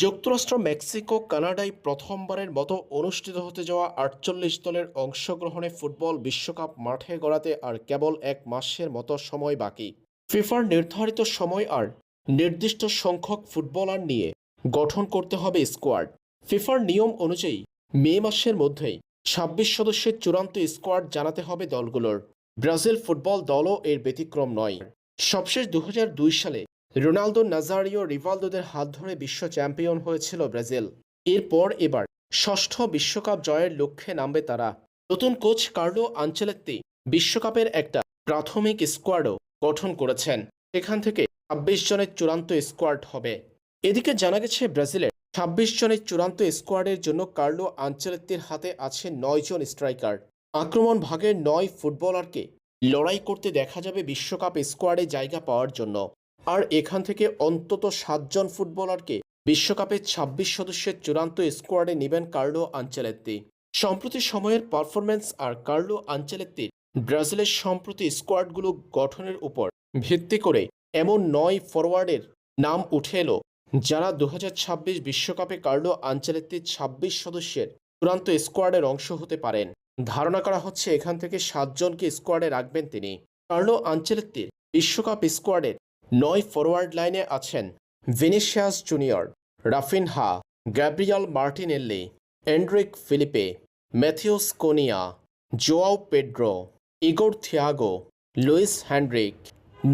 যুক্তরাষ্ট্র, মেক্সিকো, কানাডায় প্রথমবারের মতো অনুষ্ঠিত হতে যাওয়া ৪৮ দলের অংশগ্রহণে ফুটবল বিশ্বকাপ মাঠে গড়াতে আর কেবল এক মাসের মতো সময় বাকি। ফিফার নির্ধারিত সময় আর নির্দিষ্ট সংখ্যক ফুটবলার নিয়ে গঠন করতে হবে স্কোয়াড। ফিফার নিয়ম অনুযায়ী মে মাসের মধ্যেই ২৬ সদস্যের চূড়ান্ত স্কোয়াড জানাতে হবে দলগুলোর। ব্রাজিল ফুটবল দলও এর ব্যতিক্রম নয়। সবশেষ ২০০২ সালে রোনালদো, নাজারিও, রিভালদোদের হাত ধরে বিশ্ব চ্যাম্পিয়ন হয়েছিল ব্রাজিল। এরপর এবার ষষ্ঠ বিশ্বকাপ জয়ের লক্ষ্যে নামবে তারা। নতুন কোচ কার্লো আনচেলত্তি বিশ্বকাপের একটা প্রাথমিক স্কোয়াডও গঠন করেছেন। এখান থেকে ২৬ জনের চূড়ান্ত স্কোয়াড হবে। এদিকে জানা গেছে ব্রাজিলের ২৬ জনের চূড়ান্ত স্কোয়াডের জন্য কার্লো আনচেলত্তির হাতে আছে ৯ জন স্ট্রাইকার। আক্রমণ ভাগের ৯ ফুটবলারকে লড়াই করতে দেখা যাবে বিশ্বকাপ স্কোয়াডে জায়গা পাওয়ার জন্য। আর এখান থেকে অন্তত ৭ জন ফুটবলারকে বিশ্বকাপের ২৬ সদস্যের চূড়ান্ত স্কোয়াডে নেবেন কার্লো আনচেলত্তি। সম্প্রতি সময়ের পারফরম্যান্স আর কার্লো আনচেলত্তির ব্রাজিলের সম্প্রতি স্কোয়াডগুলো গঠনের উপর ভিত্তি করে এমন ৯ ফরওয়ার্ডের নাম উঠে এলো যারা ২০২৬ বিশ্বকাপে কার্লো আনচেলত্তির ২৬ সদস্যের চূড়ান্ত স্কোয়াডের অংশ হতে পারেন। ধারণা করা হচ্ছে এখান থেকে ৭ জনকে স্কোয়াডে রাখবেন তিনি। কার্লো আনচেলত্তির বিশ্বকাপ স্কোয়াডের ৯ ফরওয়ার্ড লাইনে আছেন Vinicius Junior, Raphinha, Gabriel Martinelli, Endrick Felipe, Matheus Cunha, Joao Pedro, Igor Thiago, Luis Henrique,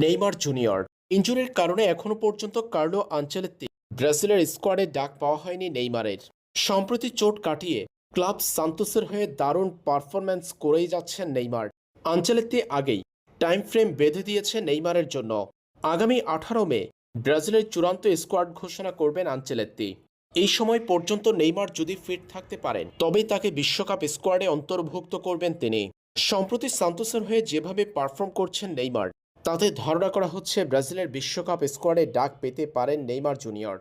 Neymar Junior. ইনজুরির কারণে এখনও পর্যন্ত কার্লো আনচেলত্তি ব্রাজিলের স্কোয়াডে ডাক পাওয়া হয়নি নেইমারের। সম্প্রতি চোট কাটিয়ে ক্লাব সান্তোসের হয়ে দারুণ পারফরম্যান্স করেই যাচ্ছেন নেইমার। আনচেলত্তি আগেই টাইম ফ্রেম বেঁধে দিয়েছে নেইমারের জন্য। আগামী ১৮ মে ব্রাজিলের চূড়ান্ত স্কোয়াড ঘোষণা করবেন আনচেলত্তি। এই সময় পর্যন্ত নেইমার যদি ফিট থাকতে পারেন তবেই তাকে বিশ্বকাপ স্কোয়াডে অন্তর্ভুক্ত করবেন তিনি। সম্প্রতি সান্তোসের হয়ে যেভাবে পারফর্ম করছেন নেইমার, তাতে ধারণা করা হচ্ছে ব্রাজিলের বিশ্বকাপ স্কোয়াডে ডাক পেতে পারেন নেইমার জুনিয়র।